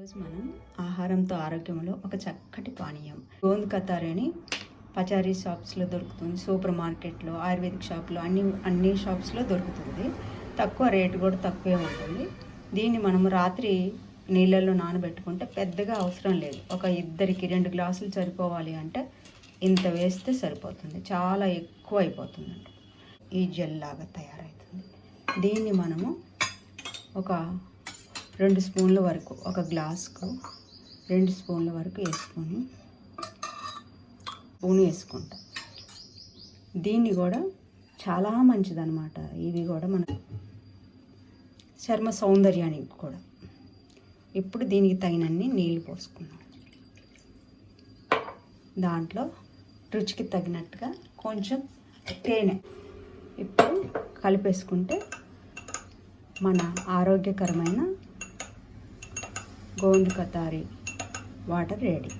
ఈరోజు మనం ఆహారంతో ఆరోగ్యంలో ఒక చక్కటి పానీయం గోంద్ కతారీ అని పచారీ షాప్స్లో దొరుకుతుంది. సూపర్ మార్కెట్లో, ఆయుర్వేదిక్ షాప్లో, అన్ని షాప్స్లో దొరుకుతుంది. తక్కువ రేటు కూడా తక్కువే ఉంటుంది. దీన్ని మనం రాత్రి నీళ్ళల్లో నానబెట్టుకుంటే పెద్దగా అవసరం లేదు. ఒక ఇద్దరికి 2 గ్లాసులు సరిపోవాలి అంటే ఇంత వేస్తే సరిపోతుంది. చాలా ఎక్కువ అయిపోతుంది. ఈ జెల్ లాగా తయారవుతుంది. దీన్ని మనము ఒక 2 స్పూన్ల వరకు, ఒక గ్లాసుకు 2 స్పూన్ల వరకు వేసుకొని వేసుకుంటాం. దీన్ని కూడా చాలా మంచిదన్నమాట. ఇవి కూడా మన చర్మ సౌందర్యానికి కూడా. ఇప్పుడు దీనికి తగినన్ని నీళ్ళు పోసుకున్నాం. దాంట్లో రుచికి తగినట్టుగా కొంచెం తేనె ఇప్పుడు కలిపేసుకుంటే మన ఆరోగ్యకరమైన గోంద్ కతారీ వాటర్ రెడీ.